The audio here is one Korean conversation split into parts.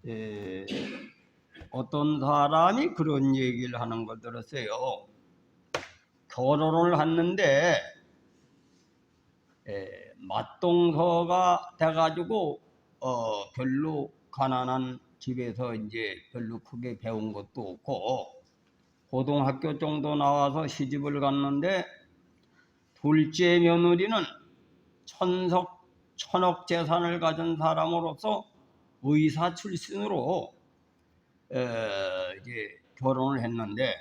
에, 어떤 사람이 그런 얘기를 하는 걸 들었어요. 결혼을 했는데 맞동서가 돼가지고 별로 가난한 집에서 이제 별로 크게 배운 것도 없고 고등학교 정도 나와서 시집을 갔는데 둘째 며느리는 천억 재산을 가진 사람으로서 의사 출신으로 이제 결혼을 했는데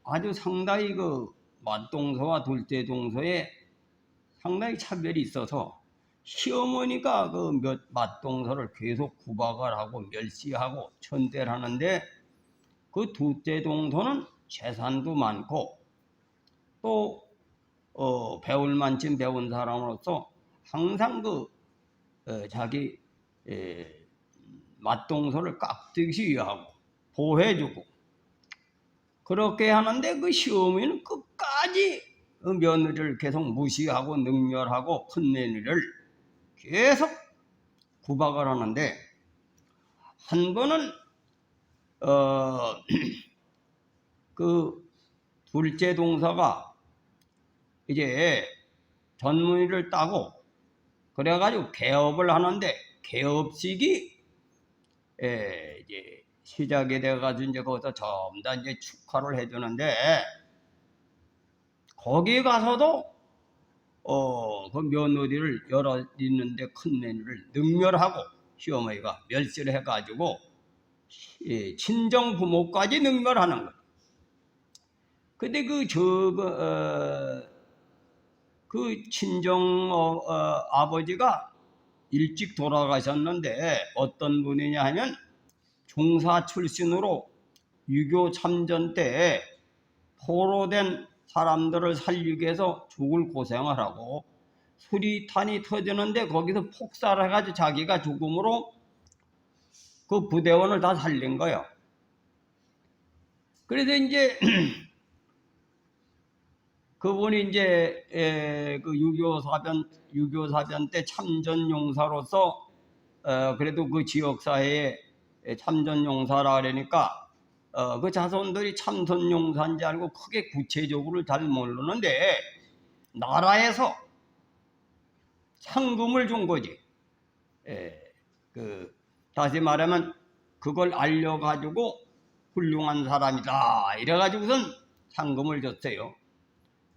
아주 상당히 그 맞동서와 둘째 동서에 상당히 차별이 있어서 시어머니가 그 맞동서를 계속 구박을 하고 멸시하고 천대를 하는데 그 둘째 동서는 재산도 많고 또 배울 만큼 배운 사람으로서 항상 자기 맞동서를 깍듯이 하고 보호해주고 그렇게 하는데 그 시어머니는 끝까지 그 며느리를 계속 무시하고 능멸하고 큰 며느리를 계속 구박을 하는데 한 번은 그 둘째 동서가 이제 전문의를 따고 그래가지고 개업을 하는데 개업식이 이제 시작이 돼가지고 이제 거기서 전부 다 이제 축하를 해주는데 거기 가서도 그 며느리를 열어 있는데 큰 며느리를 능멸하고 시어머니가 멸시를 해가지고 친정 부모까지 능멸하는 거예요. 근데 그 친정 아버지가 일찍 돌아가셨는데 어떤 분이냐 하면 중사 출신으로 유교 참전 때 포로된 사람들을 살리기 위해서 죽을 고생을 하고 수리탄이 터지는데 거기서 폭살을 해가지고 자기가 죽음으로 그 부대원을 다 살린 거예요. 그래서 이제 그분이 이제 그 유교 사변 때 참전 용사로서 그래도 그 지역 사회에 참전 용사라 그러니까 그 자손들이 참전 용사인지 알고 크게 구체적으로 잘 모르는데 나라에서 상금을 준 거지. 다시 말하면 그걸 알려가지고 훌륭한 사람이다 이래가지고선 상금을 줬어요.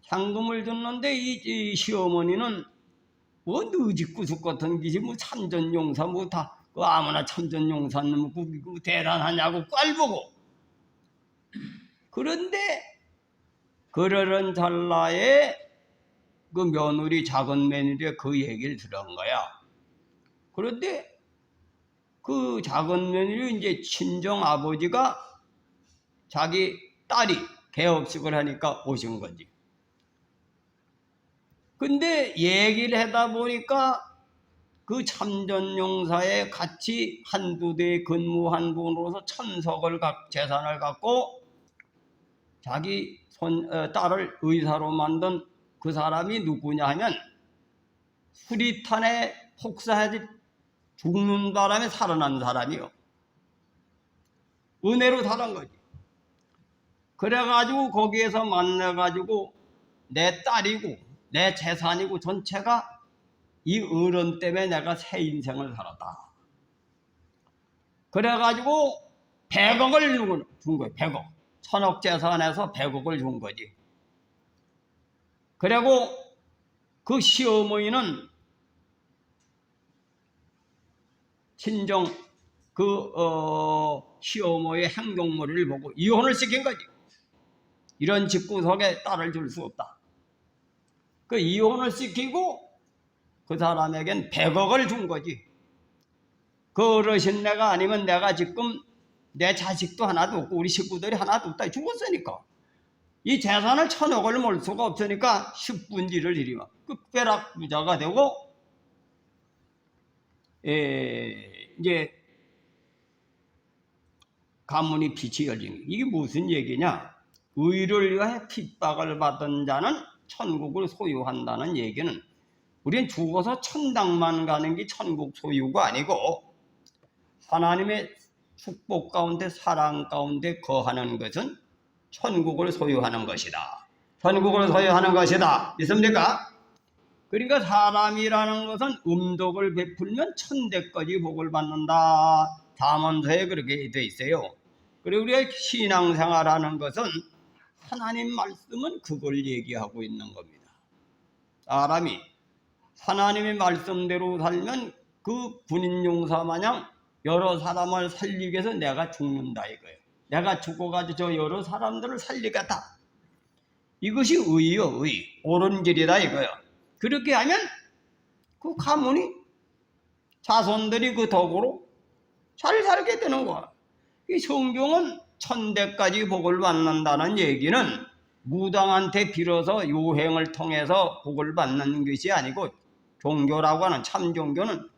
상금을 줬는데 이 시어머니는 뭐 느지구숙 같은 기지 뭐 참전용사 뭐 다 그 아무나 참전용사는 뭐 대단하냐고 꼴보고 그런데 그러는 찰나에 그 며느리 작은 며느리의 그 얘기를 들은 거야. 그런데 그 작은 며느리 이제 친정 아버지가 자기 딸이 개업식을 하니까 오신 거지. 근데 얘기를 하다 보니까 그 참전용사에 같이 한 부대에 근무한 분으로서 재산을 갖고 자기 딸을 의사로 만든 그 사람이 누구냐 하면 수리탄에 폭사해 죽는 바람에 살아난 사람이요. 은혜로 살은 거지. 그래가지고 거기에서 만나가지고 내 딸이고 내 재산이고 전체가 이 어른 때문에 내가 새 인생을 살았다. 그래가지고 100억을 준 거예요. 100억. 천억 재산에서 100억을 준 거지. 그리고 그 시어머니는 친정 시어머니의 행동머리를 보고 이혼을 시킨 거지. 이런 집구석에 딸을 줄 수 없다. 그 이혼을 시키고 그 사람에겐 100억을 준 거지. 그 어르신네가 아니면 내가 지금 내 자식도 하나도 없고 우리 식구들이 하나도 없다. 죽었으니까. 이 재산을 1000억을 몰 수가 없으니까 10분지를 일이면 그 벼락부자가 되고 이제 가문이 빛이 열리는 이게 무슨 얘기냐? 의를 위해 핍박을 받은 자는 천국을 소유한다는 얘기는 우리는 죽어서 천당만 가는 게 천국 소유가 아니고 하나님의 축복 가운데 사랑 가운데 거하는 것은 천국을 소유하는 것이다. 천국을 소유하는 것이다. 믿습니까? 그러니까 사람이라는 것은 음덕을 베풀면 천대까지 복을 받는다. 잠언서에 그렇게 돼 있어요. 그리고 우리가 신앙생활하는 것은 하나님 말씀은 그걸 얘기하고 있는 겁니다. 사람이 하나님의 말씀대로 살면 그 군인용사 마냥 여러 사람을 살리기 위해서 내가 죽는다 이거예요. 내가 죽어가지고 저 여러 사람들을 살리겠다. 이것이 의요, 의. 옳은 길이다 이거예요. 그렇게 하면 그 가문이 자손들이 그 덕으로 잘 살게 되는 거야. 이 성경은 천대까지 복을 받는다는 얘기는 무당한테 빌어서 요행을 통해서 복을 받는 것이 아니고 종교라고 하는 참 종교는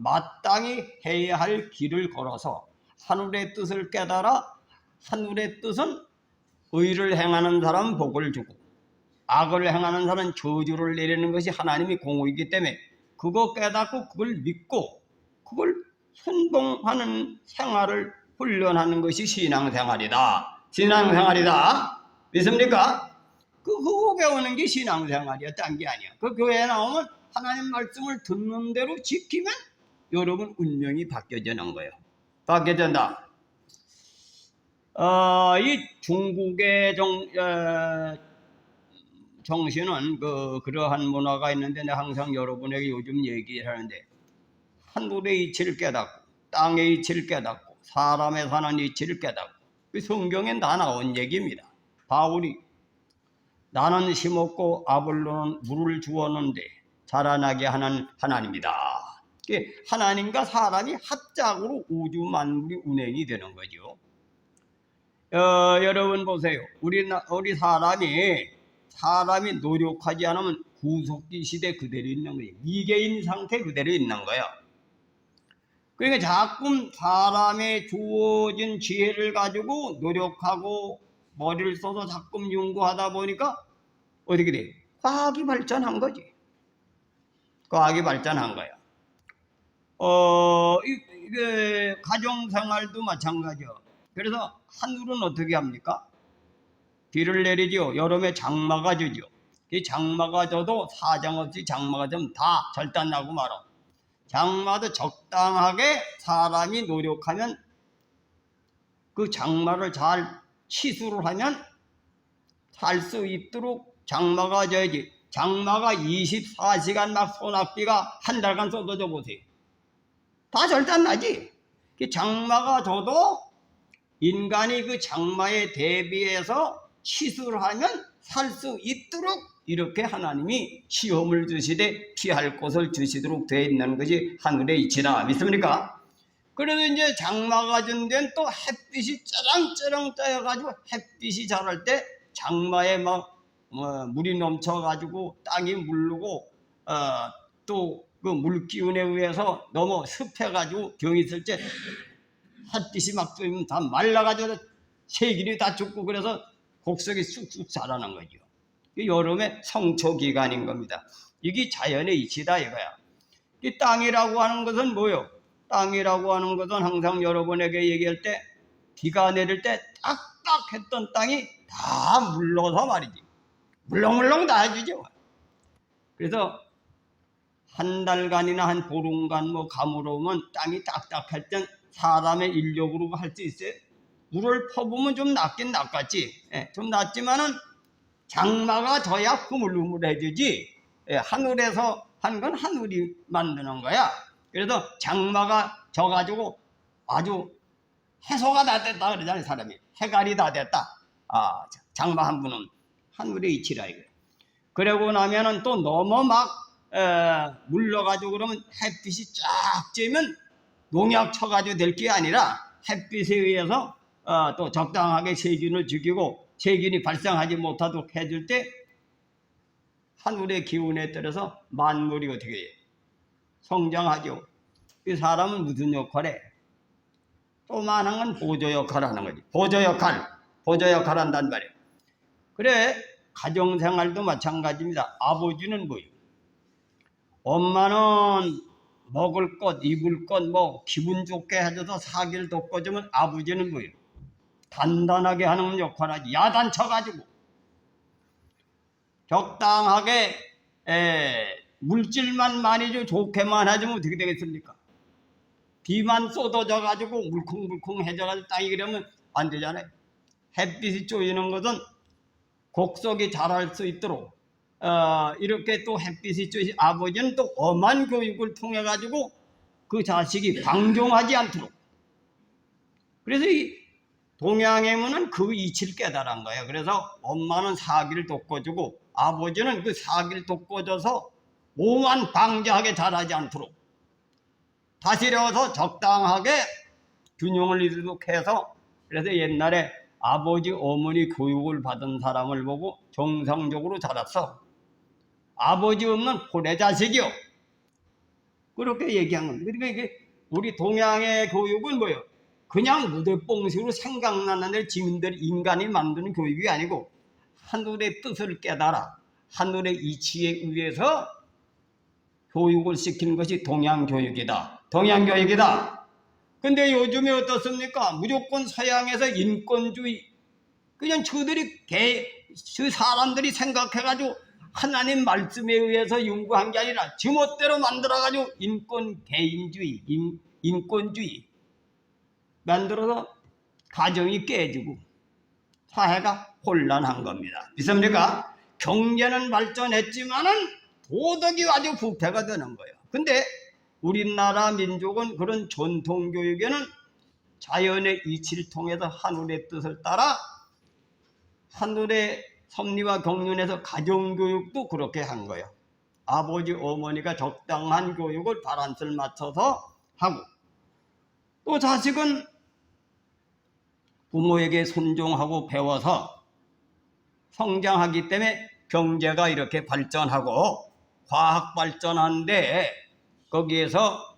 마땅히 해야 할 길을 걸어서 하늘의 뜻을 깨달아 하늘의 뜻은 의를 행하는 사람은 복을 주고 악을 행하는 사람은 저주를 내리는 것이 하나님의 공의이기 때문에 그거 깨닫고 그걸 믿고 그걸 순종하는 생활을 훈련하는 것이 신앙생활이다. 신앙생활이다. 믿습니까? 그거 배우는 게 신앙생활이야. 딴 게 아니야. 그 교회에 나오면 하나님 말씀을 듣는 대로 지키면 여러분 운명이 바뀌어지는 거예요. 바뀌어진다. 이 중국의 정신은 그러한 문화가 있는데 내가 항상 여러분에게 요즘 얘기를 하는데 하늘의 이치를 깨닫고 땅의 이치를 깨닫고 사람에 사는 이치를 깨닫고 그 성경에 다 나온 얘기입니다. 바울이 나는 심었고 아볼로는 물을 주었는데 자라나게 하는 하나님이다. 하나님과 사람이 합작으로 우주 만물이 운행이 되는 거죠. 여러분 보세요. 우리 사람이 노력하지 않으면 구석기 시대 그대로 있는 거예요. 미개인 상태 그대로 있는 거예요. 그러니까 자꾸 사람의 주어진 지혜를 가지고 노력하고 머리를 써서 자꾸 연구하다 보니까 어떻게 돼? 과학이 발전한 거지. 과학이 발전한 거야. 이게 가정생활도 마찬가지야. 그래서 하늘은 어떻게 합니까? 비를 내리죠. 여름에 장마가 져죠. 이 장마가 져도 사정없이 장마가 좀 다 절단나고 말아. 장마도 적당하게 사람이 노력하면 그 장마를 잘 치수를 하면 살 수 있도록 장마가 져야지. 장마가 24시간 막 소낙비가 한 달간 쏟아져 보세요. 다 절단나지. 장마가 져도 인간이 그 장마에 대비해서 치수를 하면 살 수 있도록 이렇게 하나님이 시험을 주시되 피할 곳을 주시도록 되어 있는 것이 하늘의 이치다. 믿습니까? 그래도 이제 장마가 준 데는 또 햇빛이 쩌렁쩌렁 떠여가지고 햇빛이 자랄 때 장마에 막 물이 넘쳐가지고 땅이 물르고 또 그 물기운에 의해서 너무 습해가지고 병이 있을 때 햇빛이 막 쏘이면 다 말라가지고 세균이 다 죽고 그래서 곡석이 쑥쑥 자라는 거죠. 여름에 성초기간인 겁니다. 이게 자연의 이치다 이거야. 이 땅이라고 하는 것은 뭐요? 땅이라고 하는 것은 항상 여러분에게 얘기할 때 비가 내릴 때 딱딱했던 땅이 다 물러서 말이지. 물렁물렁 다 해주죠. 그래서 한 달간이나 한 보름간 가물으면 땅이 딱딱할 땐 사람의 인력으로 할 수 있어요. 물을 퍼부으면 좀 낫긴 낫겠지. 좀 낫지만은 장마가 져야 흐물흐물해지지. 하늘에서 한 건 하늘이 만드는 거야. 그래서 장마가 져가지고 아주 해소가 다 됐다 그러잖아요. 사람이 해갈이 다 됐다. 장마 한 분은 하늘의 이치라 이거예요. 그러고 나면은 또 너무 막 물러가지고 그러면 햇빛이 쫙 쬐면 농약 쳐가지고 될 게 아니라 햇빛에 의해서 또 적당하게 세균을 죽이고 세균이 발생하지 못하도록 해줄 때 하늘의 기운에 따라서 만물이 어떻게 해요? 성장하죠. 이 사람은 무슨 역할에? 조그마한 건 보조 역할 하는 거지. 보조 역할 한단 말이에요. 그래 가정생활도 마찬가지입니다. 아버지는 뭐예요? 엄마는 먹을 것, 입을 것, 뭐 기분 좋게 해줘서 사기를 돋궈주면 아버지는 뭐예요? 단단하게 하는 역할을 하지. 야단쳐가지고 적당하게 물질만 많이 좀 좋게만 해주면 어떻게 되겠습니까? 비만 쏟아져가지고 물컹물컹 해져가지고 땅이 그러면 안 되잖아요. 햇빛이 쪼이는 것은 곡석이 자랄 수 있도록 이렇게 또 햇빛이 쪼이 아버지는 또 엄한 교육을 통해 가지고 그 자식이 방종하지 않도록. 그래서 이 동양의 문은 그 이치를 깨달은 거예요. 그래서 엄마는 사기를 돋궈주고 아버지는 그 사기를 돋궈줘서 오만 방자하게 자라지 않도록 다스려서 적당하게 균형을 이루도록 해서, 그래서 옛날에 아버지 어머니 교육을 받은 사람을 보고 정상적으로 자랐어. 아버지 없는 혼의 자식이요. 그렇게 얘기한 겁니다. 그러니까 이게 우리 동양의 교육은 뭐예요? 그냥 무대뽕식으로 생각나는 대로 지금들 인간이 만드는 교육이 아니고 하늘의 뜻을 깨달아 하늘의 이치에 의해서 교육을 시키는 것이 동양교육이다. 동양교육이다. 근데 요즘에 어떻습니까? 무조건 서양에서 인권주의, 그냥 그 사람들이 생각해가지고 하나님 말씀에 의해서 연구한 게 아니라 지멋대로 만들어가지고 개인주의, 인권주의 만들어서 가정이 깨지고 사회가 혼란한 겁니다. 믿습니까? 경제는 발전했지만은 도덕이 아주 부패가 되는 거예요. 근데 우리나라 민족은 그런 전통교육에는 자연의 이치를 통해서 하늘의 뜻을 따라 하늘의 섭리와 경륜에서 가정교육도 그렇게 한 거예요. 아버지 어머니가 적당한 교육을 바란스를 맞춰서 하고, 또 자식은 부모에게 순종하고 배워서 성장하기 때문에 경제가 이렇게 발전하고 과학 발전하는데 거기에서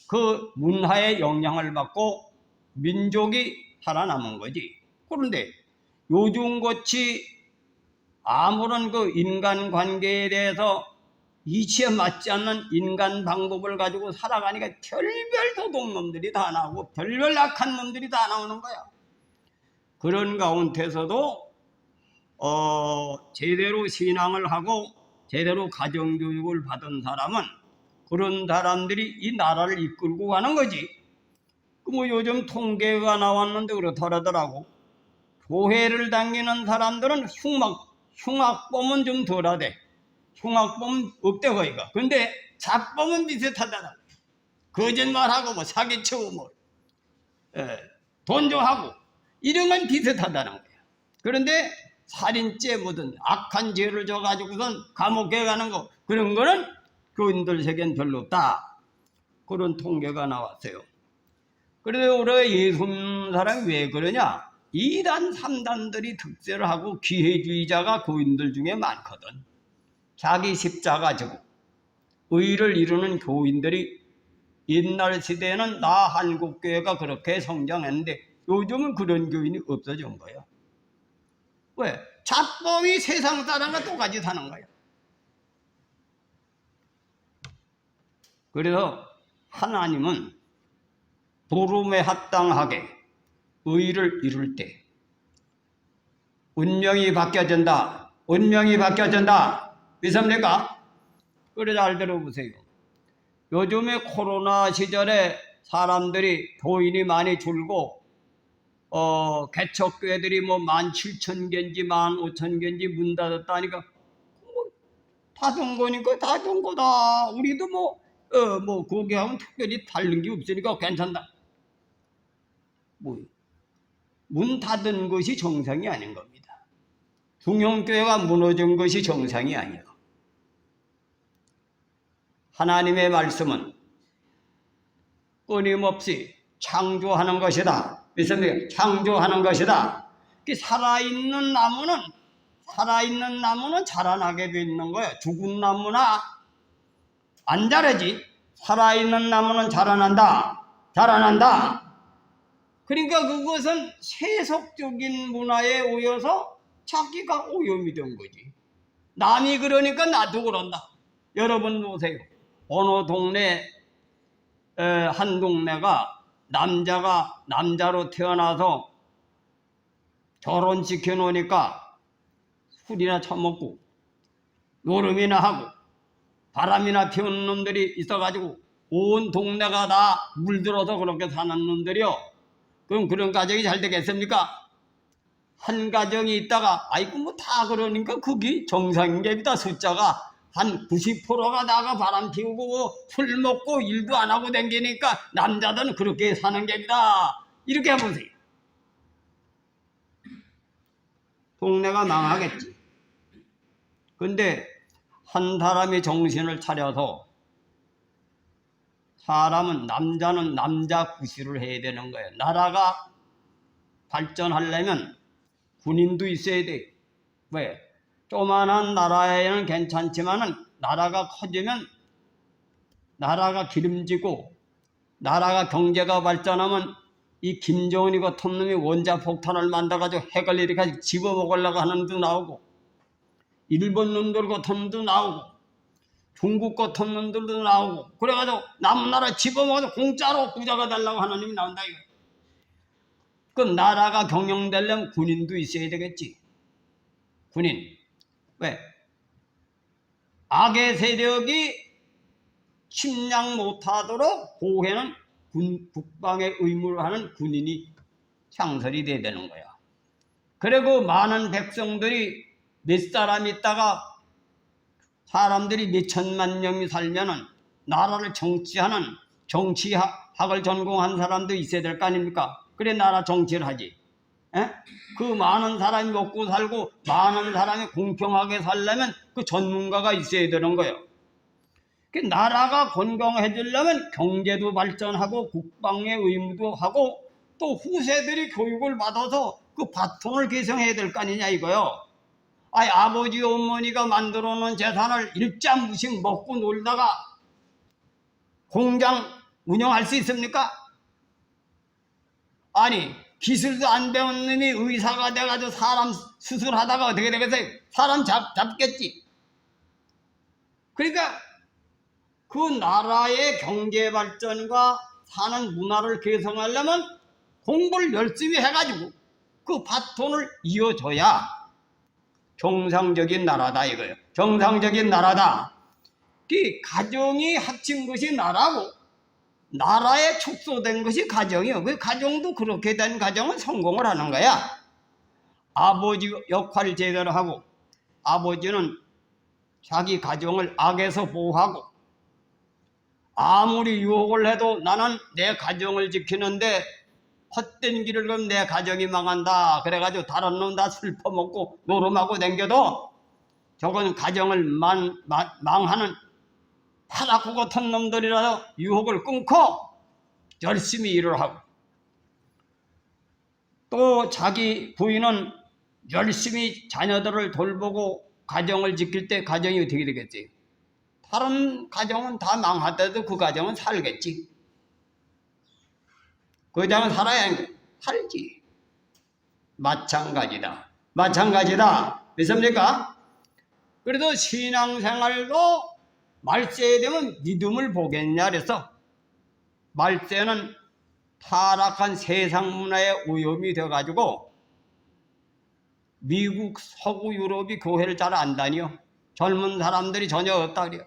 그 문화의 영향을 받고 민족이 살아남은 거지. 그런데 요즘같이 아무런 그 인간관계에 대해서 이치에 맞지 않는 인간 방법을 가지고 살아가니까 별별 도둑놈들이 다 나오고 별별 악한 놈들이 다 나오는 거야. 그런 가운데서도 제대로 신앙을 하고 제대로 가정교육을 받은 사람은 그런 사람들이 이 나라를 이끌고 가는 거지. 뭐 요즘 통계가 나왔는데 그렇더라더라고. 교회를 다니는 사람들은 흉악범은 좀 덜하대. 흉악범은 없대 거기가. 근데 잡범은 비슷하다라. 거짓말하고 뭐 사기치고 뭐 돈 좀 하고 이런 건 비슷하다는 거야. 그런데 살인죄 뭐든 악한 죄를 져가지고선 감옥에 가는 거, 그런 거는 교인들 세계는 별로 없다. 그런 통계가 나왔어요. 그래서 우리가 예수 믿는 사람이 왜 그러냐? 2단, 3단들이 득세를 하고 기회주의자가 교인들 중에 많거든. 자기 십자가 지고 의를 이루는 교인들이 옛날 시대에는 나 한국교회가 그렇게 성장했는데 요즘은 그런 교인이 없어진 거예요. 왜? 잡범이 세상 사람과 똑같이 사는 거예요. 그래서 하나님은 부름에 합당하게 의를 이룰 때 운명이 바뀌어진다. 운명이 바뀌어진다. 믿습니까? 그래 잘 들어보세요. 요즘에 코로나 시절에 사람들이 교인이 많이 줄고 개척교회들이 뭐 17,000개인지 15,000개인지 문 닫았다니까 뭐 닫은 거니까 닫은 거다. 우리도 뭐 거기하고는 특별히 다른 게 없으니까 괜찮다. 뭐 문 닫은 것이 정상이 아닌 겁니다. 중형교회가 무너진 것이 정상이 아니에요. 하나님의 말씀은 끊임없이 창조하는 것이다. 믿습니까? 창조하는 것이다. 살아있는 나무는 자라나게 돼 있는 거예요. 죽은 나무나 안 자라지. 살아있는 나무는 자라난다. 그러니까 그것은 세속적인 문화에 오여서 자기가 오염이 된 거지. 남이 그러니까 나도 그런다. 여러분 보세요. 어느 동네 한 동네가 남자가 남자로 태어나서 결혼시켜 놓으니까 술이나 처먹고 노름이나 하고 바람이나 피우는 놈들이 있어가지고 온 동네가 다 물들어서 그렇게 사는 놈들이요. 그럼 그런 가정이 잘 되겠습니까? 한 가정이 있다가 아이고 뭐 다 그러니까 그게 정상인갑니다. 숫자가 한 90%가 나가 바람 피우고 술 먹고 일도 안 하고 댕기니까 남자들은 그렇게 사는 겁니다. 이렇게 해보세요. 동네가 망하겠지. 근데 한 사람이 정신을 차려서 남자는 남자 구실을 해야 되는 거예요. 나라가 발전하려면 군인도 있어야 돼. 왜? 조만한 나라에는 괜찮지만은 나라가 커지면 나라가 기름지고 나라가 경제가 발전하면 이 김정은이 같은 놈이 원자폭탄을 만들어가지고 핵을 이렇게 집어먹으려고 하는 놈도 나오고 일본 놈들 같은 놈도 나오고 중국 같은 놈들도 나오고 그래가지고 남은 나라 집어먹어서 공짜로 부자가 되려고 하는 놈이 나온다 이거. 그 나라가 경영되려면 군인도 있어야 되겠지. 군인. 왜? 악의 세력이 침략 못하도록 보호하는 국방의 의무를 하는 군인이 창설이 돼야 되는 거야. 그리고 많은 백성들이 몇 사람 있다가 사람들이 몇 천만 명이 살면은 나라를 정치하는 정치학을 전공한 사람도 있어야 될 거 아닙니까? 그래 나라 정치를 하지. 에? 그 많은 사람이 먹고 살고 많은 사람이 공평하게 살려면 그 전문가가 있어야 되는 거예요. 나라가 건강해지려면 경제도 발전하고 국방의 의무도 하고 또 후세들이 교육을 받아서 그 바톤을 개성해야 될 거 아니냐 이거요. 아버지 어머니가 만들어 놓은 재산을 일자무식 먹고 놀다가 공장 운영할 수 있습니까? 아니 기술도 안 배운 놈이 의사가 돼가지고 사람 수술하다가 어떻게 되겠어요? 사람 잡겠지. 그러니까 그 나라의 경제 발전과 사는 문화를 개성하려면 공부를 열심히 해가지고 그 바톤을 이어줘야 정상적인 나라다 이거예요. 정상적인 나라다. 그 가정이 합친 것이 나라고 나라에 축소된 것이 가정이요. 그 가정도 그렇게 된 가정은 성공을 하는 거야. 아버지 역할을 제대로 하고 아버지는 자기 가정을 악에서 보호하고 아무리 유혹을 해도 나는 내 가정을 지키는데 헛된 길을 가면 내 가정이 망한다. 그래가지고 다른 놈 다 술 퍼먹고 노름하고 댕겨도 저건 가정을 망하는 타락구 같은 놈들이라도 유혹을 끊고 열심히 일을 하고 또 자기 부인은 열심히 자녀들을 돌보고 가정을 지킬 때 가정이 어떻게 되겠지? 다른 가정은 다 망하더라도 그 가정은 살겠지. 그 가정은 살지. 마찬가지다. 믿습니까? 그래도 신앙생활도 말세에 되면 믿음을 보겠냐 그래서 말세는 타락한 세상 문화의 오염이 돼가지고 미국 서구 유럽이 교회를 잘 안 다녀. 젊은 사람들이 전혀 없다 그래요.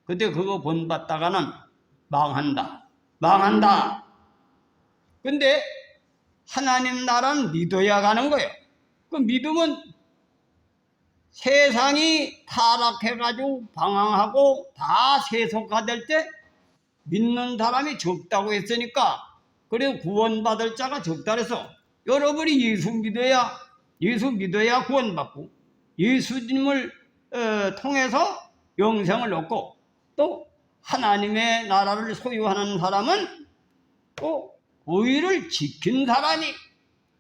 근데 그거 본받다가는 망한다. 근데 하나님 나라는 믿어야 가는 거예요. 그 믿음은 세상이 타락해가지고 방황하고 다 세속화될 때 믿는 사람이 적다고 했으니까 그래서 구원받을 자가 적다 그래서 여러분이 예수 믿어야 구원받고 예수님을 통해서 영생을 얻고 또 하나님의 나라를 소유하는 사람은 또 의를 지킨 사람이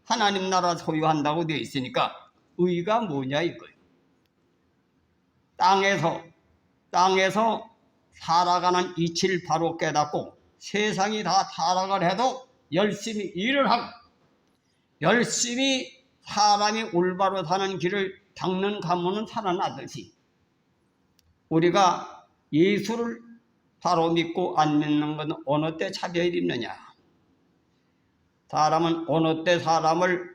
하나님 나라 소유한다고 되어 있으니까 의가 뭐냐 이거예요. 땅에서 살아가는 이치를 바로 깨닫고 세상이 다 타락을 해도 열심히 일을 하고 열심히 사람이 올바로 사는 길을 닦는 가문은 살아나듯이 우리가 예수를 바로 믿고 안 믿는 건 어느 때 차별이 있느냐? 사람은 어느 때 사람을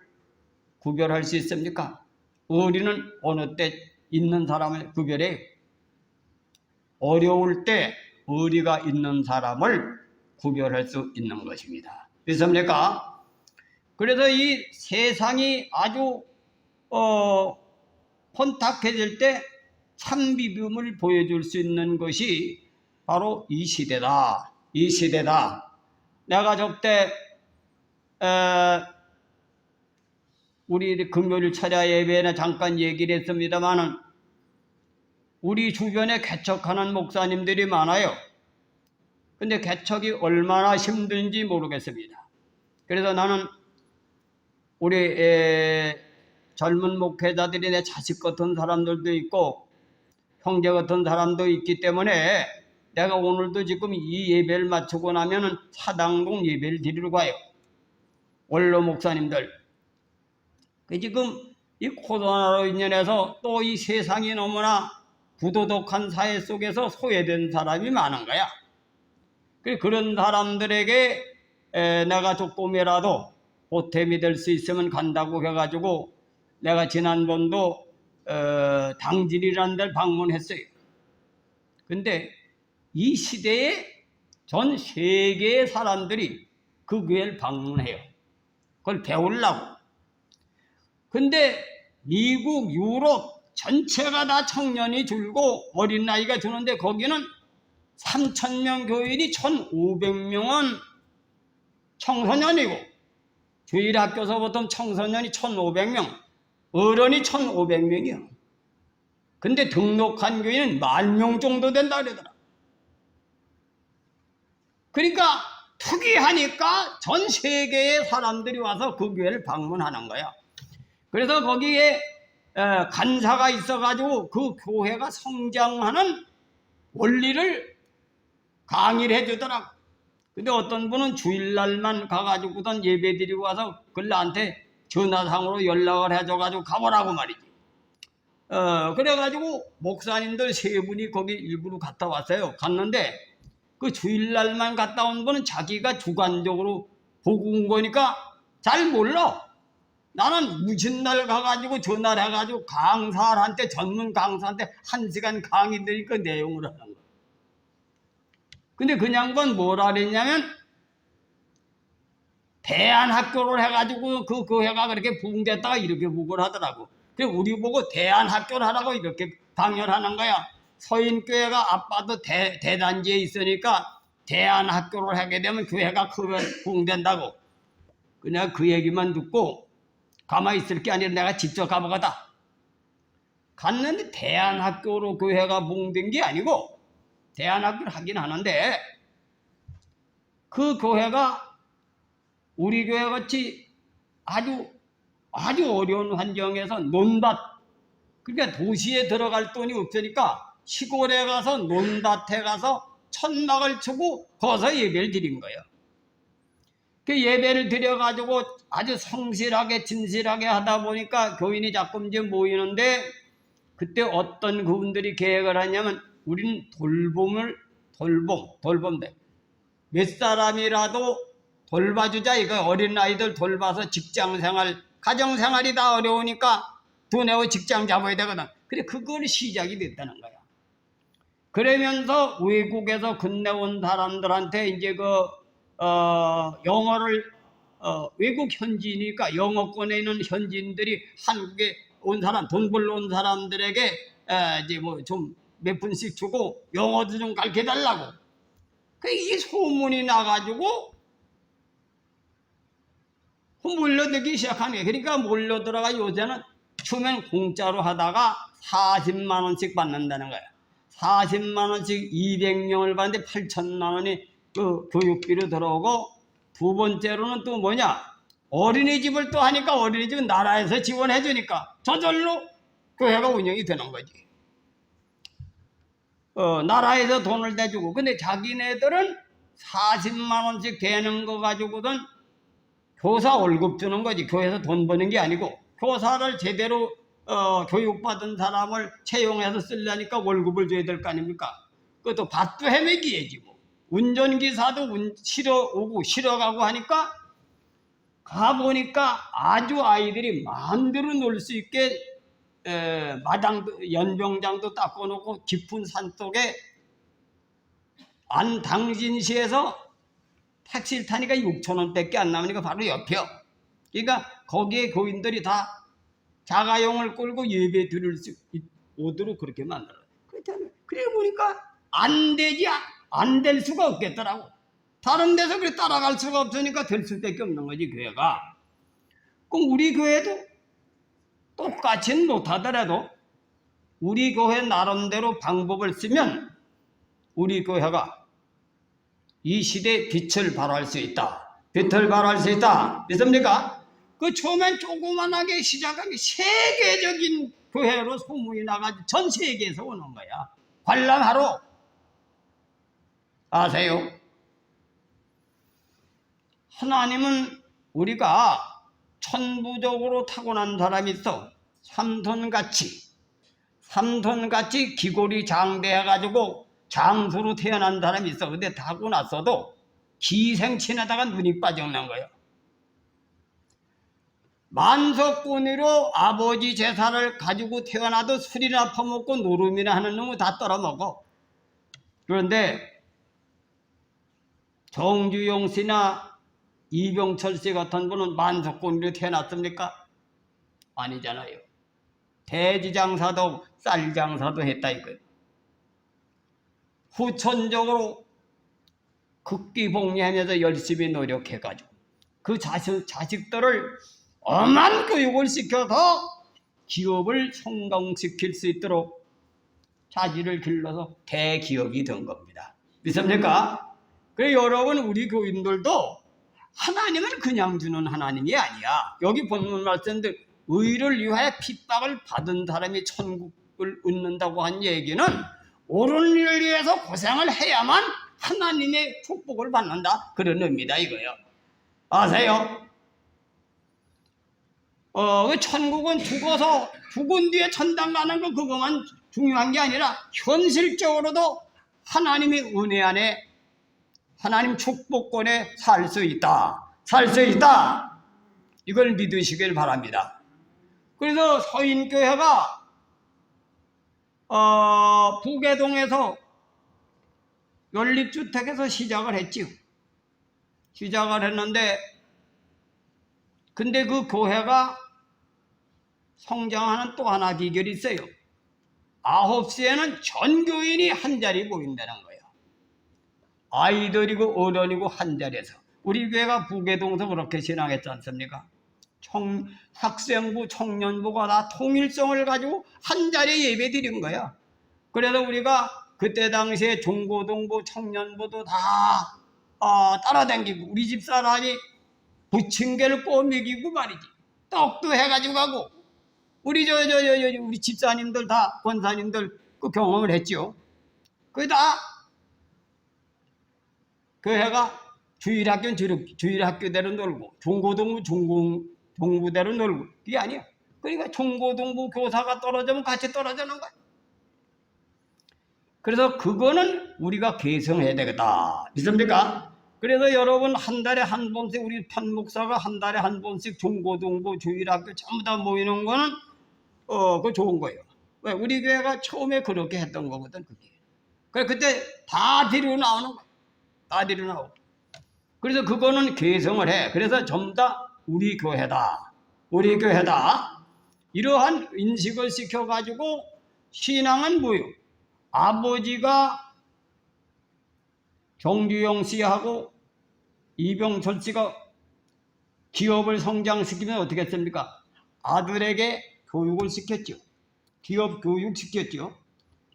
구별할 수 있습니까? 의리는 어느 때 있는 사람을 구별해요. 어려울 때 의리가 있는 사람을 구별할 수 있는 것입니다. 그렇습니까? 그래서 이 세상이 아주 혼탁해질 때 참 믿음을 보여줄 수 있는 것이 바로 이 시대다. 이 시대다. 내가 저때 우리 금요일 철야 예배에 잠깐 얘기를 했습니다마는 우리 주변에 개척하는 목사님들이 많아요. 근데 개척이 얼마나 힘든지 모르겠습니다. 그래서 나는 우리 젊은 목회자들이 내 자식 같은 사람들도 있고 형제 같은 사람도 있기 때문에 내가 오늘도 지금 이 예배를 마치고 나면은 사당동 예배를 드리러 가요. 원로 목사님들. 지금 이 코로나로 인연해서 또 이 세상이 너무나 부도덕한 사회 속에서 소외된 사람이 많은 거야. 그런 사람들에게 내가 조금이라도 보탬이 될 수 있으면 간다고 해가지고 내가 지난번도 당진이라는 데를 방문했어요. 근데 이 시대에 전 세계의 사람들이 그 교회를 방문해요. 그걸 배우려고. 근데 미국, 유럽 전체가 다 청년이 줄고 어린 나이가 주는데 거기는 3,000명 교인이 1,500명은 청소년이고 주일 학교에서 보통 청소년이 1,500명, 어른이 1,500명이요. 근데 등록한 교인은 10,000명 정도 된다 그러더라. 그러니까 특이하니까 전 세계의 사람들이 와서 그 교회를 방문하는 거야. 그래서 거기에 간사가 있어가지고 그 교회가 성장하는 원리를 강의를 해주더라고. 근데 어떤 분은 주일날만 가가지고선 예배 드리고 와서 그걸 나한테 전화상으로 연락을 해줘가지고 가보라고 말이지. 그래가지고 목사님들 3분이 거기 일부러 갔다 왔어요. 갔는데 그 주일날만 갔다 온 분은 자기가 주관적으로 보고 온 거니까 잘 몰라. 나는 무신날 가가지고 전화를 해가지고 강사한테, 전문 강사한테 1시간 강의 드리니까 내용을 하는 거야. 근데 그 양반 뭐라 그랬냐면 대안학교를 해가지고 그 교회가 그렇게 부흥됐다가 이렇게 보고를 하더라고. 그래서 우리 보고 대안학교를 하라고 이렇게 강연을 하는 거야. 서인교회가 아빠도 대단지에 있으니까 대안학교를 하게 되면 교회가 크게 부흥된다고. 그냥 그 얘기만 듣고 가만히 있을 게 아니라 내가 직접 가보겠다. 갔는데 대안학교로 교회가 부흥된 게 아니고 대안학교를 하긴 하는데 그 교회가 우리 교회 같이 아주 어려운 환경에서 논밭, 그러니까 도시에 들어갈 돈이 없으니까 시골에 가서 논밭에 가서 천막을 치고 거기서 예배를 드린 거예요. 그 예배를 드려가지고 아주 성실하게 진실하게 하다 보니까 교인이 자꾸 이제 모이는데 그때 어떤 그분들이 계획을 하냐면 우리는 돌봄대. 몇 사람이라도 돌봐주자. 이거 어린 아이들 돌봐서 직장생활, 가정생활이 다 어려우니까 돈 내고 직장 잡아야 되거든. 그래, 그걸 시작이 됐다는 거야. 그러면서 외국에서 건네온 사람들한테 이제 영어를, 외국 현지니까 영어권에 있는 현지인들이 한국에 온 사람, 돈 벌러 온 사람들에게 이제 뭐 좀 몇 분씩 주고 영어도 좀 가르쳐 달라고. 이게 소문이 나가지고 몰려들기 시작하네. 그러니까 몰려들어가 요새는 처음엔 공짜로 하다가 40만 원씩 받는다는 거야. 40만 원씩 200명을 받는데 8천만 원이 그 교육비로 들어오고, 두 번째로는 또 뭐냐, 어린이집을 또 하니까 어린이집은 나라에서 지원해 주니까 저절로 교회가 운영이 되는 거지. 나라에서 돈을 내주고. 근데 자기네들은 40만 원씩 되는 거 가지고는 교사 월급 주는 거지. 교회에서 돈 버는 게 아니고, 교사를 제대로 교육받은 사람을 채용해서 쓰려니까 월급을 줘야 될 거 아닙니까? 그것도 밭도 헤매기야지 뭐. 운전기사도 오고 쉬러 가고 하니까 가보니까 아주 아이들이 마음대로 놀 수 있게 마당도 연병장도 닦아놓고 깊은 산속에 안당진시에서 택시를 타니까 6,000원밖에 안 남으니까 바로 옆이요. 그러니까 거기에 교인들이 다 자가용을 끌고 예배 드릴 수 오도록 그렇게 만들어요. 그래 보니까 안 되지, 안 될 수가 없겠더라고. 다른 데서 그래 따라갈 수가 없으니까 될 수밖에 없는 거지, 교회가. 그럼 우리 교회도 똑같이는 못하더라도 우리 교회 나름대로 방법을 쓰면 우리 교회가 이 시대에 빛을 발할 수 있다. 빛을 발할 수 있다. 믿습니까? 그 처음엔 조그만하게 시작하기 세계적인 교회로 소문이 나가지고 전 세계에서 오는 거야. 관람하러. 아세요? 하나님은 우리가 천부적으로 타고난 사람이 있어. 삼손같이 기골이 장대해가지고 장수로 태어난 사람이 있어. 근데 타고났어도 기생친에다가 눈이 빠져나온 거예요. 만석군으로 아버지 제사를 가지고 태어나도 술이나 퍼먹고 노름이나 하는 놈은 다 떨어먹어. 그런데 정주영 씨나 이병철 씨 같은 분은 만석군으로 태어났습니까? 아니잖아요. 돼지장사도 쌀장사도 했다 이거예요. 후천적으로 극기복리하면서 열심히 노력해가지고 그 자식들을 엄한 교육을 시켜서 기업을 성공시킬 수 있도록 자질을 길러서 대기업이 된 겁니다. 믿습니까? 그래서 여러분 우리 교인들도 하나님은 그냥 주는 하나님이 아니야. 여기 본문 말씀들 의를 위하여 핍박을 받은 사람이 천국을 얻는다고 한 얘기는 옳은 일을 위해서 고생을 해야만 하나님의 축복을 받는다. 그런 의미다 이거예요. 아세요? 천국은 죽은 뒤에 천당 가는 거 그거만 중요한 게 아니라 현실적으로도 하나님의 은혜 안에 하나님 축복권에 살 수 있다. 살 수 있다. 이걸 믿으시길 바랍니다. 그래서 서인교회가 부계동에서 연립주택에서 시작을 했지요. 시작을 했는데 근데 그 교회가 성장하는 또 하나 비결이 있어요. 9시에는 전 교인이 한 자리 모인다는 거예요. 아이들이고 어른이고 한 자리에서. 우리 교회가 부계동에서 그렇게 신앙했지 않습니까? 학생부, 청년부가 다 통일성을 가지고 한 자리에 예배 드린 거야. 그래서 우리가 그때 당시에 중고등부, 청년부도 다 따라다니고 우리 집사람이 부침개를 꼬매기고 말이지. 떡도 해가지고 가고 우리 우리 집사님들 다 권사님들 그 경험을 했죠. 그게 다 교회가 주일학교는 주일학교대로 놀고 중고등부 중고등부대로 놀고 그게 아니야. 그러니까 중고등부 교사가 떨어지면 같이 떨어지는 거야. 그래서 그거는 우리가 개성해야 되겠다. 믿습니까? 그래서 여러분 한 달에 한 번씩 우리 편목사가 한 달에 한 번씩 중고등부 주일학교 전부 다 모이는 거는 그거 좋은 거예요. 왜? 우리 교회가 처음에 그렇게 했던 거거든 그게. 그래 그때 다 데리고 나오는 거야. 다 데리고 나오고. 그래서 그거는 개성을 해. 그래서 전부 다 우리 교회다. 우리 교회다. 이러한 인식을 시켜가지고 신앙은 뭐예요? 아버지가 정주영 씨하고 이병철 씨가 기업을 성장시키면 어떻게 했습니까? 아들에게 교육을 시켰죠. 기업 교육 시켰죠.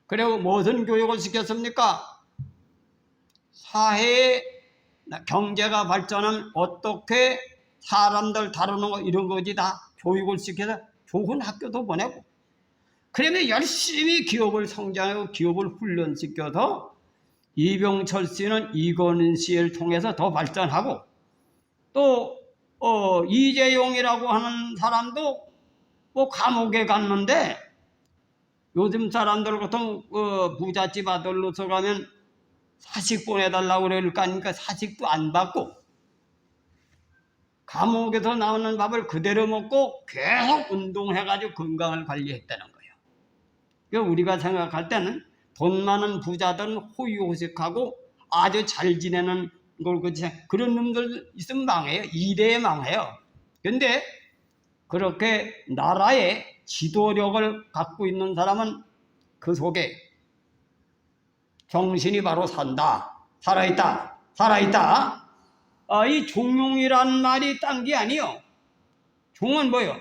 그리고 무슨 교육을 시켰습니까? 사회의 경제가 발전하면 어떻게 사람들 다루는 거 이런 거지 다 교육을 시켜서 좋은 학교도 보내고 그러면 열심히 기업을 성장하고 기업을 훈련시켜서 이병철 씨는 이건희 씨를 통해서 더 발전하고 또 이재용이라고 하는 사람도 뭐 감옥에 갔는데 요즘 사람들 같은 부잣집 아들로서 가면 사식 보내달라고 그럴까 하니까 사식도 안 받고 감옥에서 나오는 밥을 그대로 먹고 계속 운동해가지고 건강을 관리했다는 거예요. 그러니까 우리가 생각할 때는 돈 많은 부자들은 호의호식하고 아주 잘 지내는 걸 그런 놈들 있으면 망해요. 이래에 망해요. 근데 그렇게 나라의 지도력을 갖고 있는 사람은 그 속에 정신이 바로 산다, 살아있다, 살아있다. 이 종용이란 말이 딴 게 아니요. 종은 뭐요?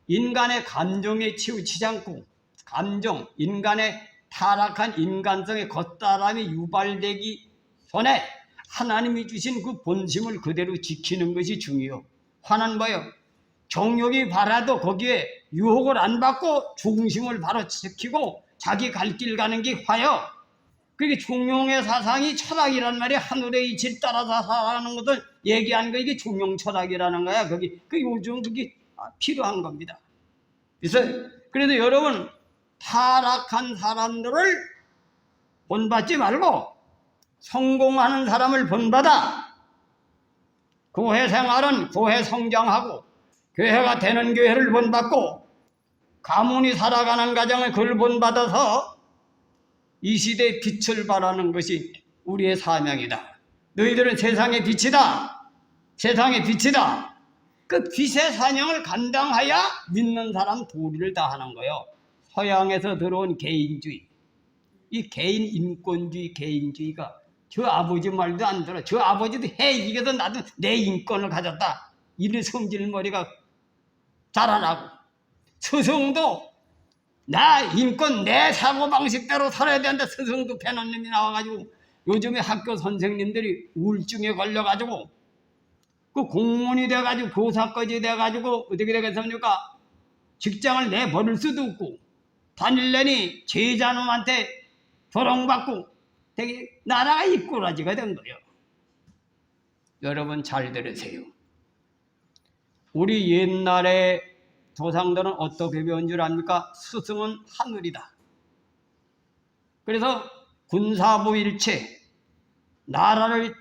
인간의 감정에 치우치지 않고 감정, 인간의 타락한 인간성의 겉사람이 유발되기 전에 하나님이 주신 그 본심을 그대로 지키는 것이 중요해요. 화는 뭐요? 정욕이 바라도 거기에 유혹을 안 받고 중심을 바로 지키고 자기 갈 길 가는 게 화요. 그게 종용의 사상이 철학이란 말이 하늘의 이치를 따라서 살아가는 것을 얘기하는 거, 이게 종용 철학이라는 거야. 요즘 그게 필요한 겁니다. 그래서 여러분, 타락한 사람들을 본받지 말고 성공하는 사람을 본받아. 교회 생활은 교회 성장하고 교회가 되는 교회를 본받고 가문이 살아가는 가정을 그걸 본받아서 이 시대의 빛을 발하는 것이 우리의 사명이다. 너희들은 세상의 빛이다. 세상의 빛이다. 그 빛의 사명을 감당하여 믿는 사람 도리를 다하는 거예요. 서양에서 들어온 개인주의, 이 개인 인권주의, 개인주의가 저 아버지 말도 안 들어. 저 아버지도 해 이겨서 나도 내 인권을 가졌다. 이런 성질머리가 자라나고, 스승도 나 인권 내 사고방식대로 살아야 된다. 스승도 패는 놈이 나와가지고 요즘에 학교 선생님들이 우울증에 걸려가지고 그 공무원이 돼가지고 교사까지 돼가지고 어떻게 되겠습니까? 직장을 내버릴 수도 없고 다닐래니 제자놈한테 조롱받고 되게 나라가 이꼬라지가 된 거예요. 여러분 잘 들으세요. 우리 옛날에 조상들은 어떻게 배운 줄 압니까? 스승은 하늘이다. 그래서 군사부 일체, 나라를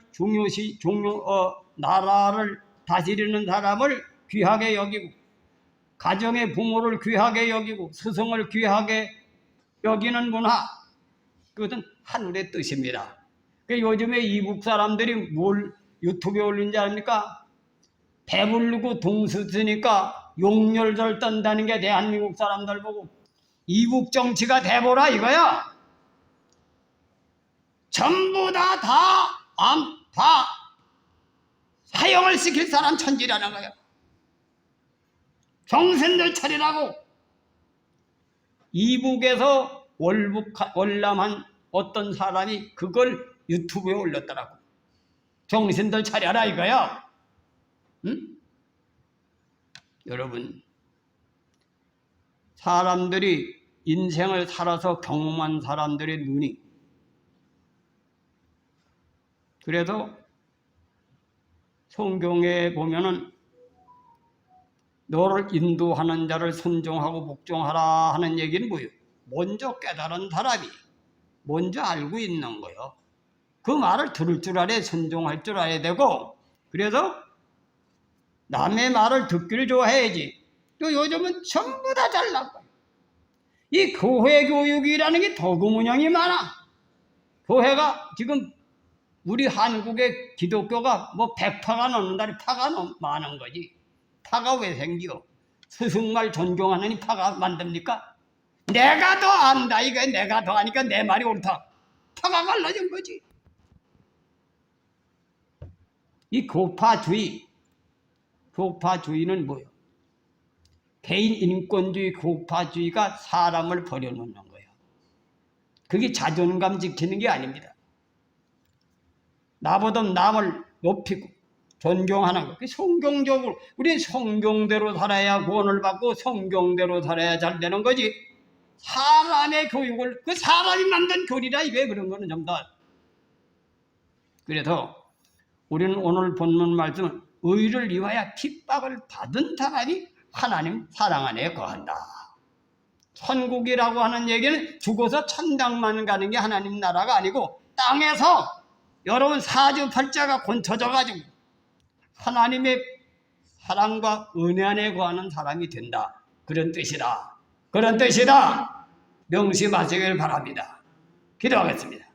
나라를 다스리는 사람을 귀하게 여기고, 가정의 부모를 귀하게 여기고, 스승을 귀하게 여기는 문화, 그것은 하늘의 뜻입니다. 요즘에 이북 사람들이 뭘 유튜브에 올린지 압니까? 배부르고 동수 쓰니까 용렬절 떤다는 게 대한민국 사람들 보고 이북 정치가 돼보라 이거야. 전부 다 사형을 시킬 사람 천지라는 거야. 정신들 차리라고. 이북에서 월남한 어떤 사람이 그걸 유튜브에 올렸더라고. 정신들 차려라 이거야. 응? 여러분, 사람들이 인생을 살아서 경험한 사람들의 눈이, 그래서 성경에 보면은 너를 인도하는 자를 순종하고 복종하라 하는 얘기는 뭐예요? 먼저 깨달은 사람이 먼저 알고 있는 거예요. 그 말을 들을 줄 알아야, 순종할 줄 알아야 되고, 그래서 남의 말을 듣기를 좋아해야지. 또 요즘은 전부 다 잘났고, 이 교회 교육이라는 게 도구문형이 많아. 교회가 지금 우리 한국의 기독교가 뭐 100파가 넘는다니 파가 많은 거지. 파가 왜 생겨? 스승말 존경하느니 파가 만듭니까? 내가 더 안다 이거. 내가 더 하니까 내 말이 옳다. 파가 갈라진 거지. 이 교파주의는 뭐예요? 개인 인권주의, 교파주의가 사람을 버려놓는 거예요. 그게 자존감 지키는 게 아닙니다. 나보다 남을 높이고 존경하는 거. 그게 성경적으로, 우리는 성경대로 살아야 구원을 받고 성경대로 살아야 잘 되는 거지. 사람의 교육을, 그 사람이 만든 교리라 이게. 그런 거는 좀 더. 그래서 우리는 오늘 본문 말씀은 의를 위하여 핍박을 받은 사람이 하나님 사랑 안에 거한다. 천국이라고 하는 얘기는 죽어서 천당만 가는 게 하나님 나라가 아니고 땅에서 여러분 사주팔자가 곤쳐져가지고 하나님의 사랑과 은혜 안에 거하는 사람이 된다. 그런 뜻이다. 그런 뜻이다. 명심하시길 바랍니다. 기도하겠습니다.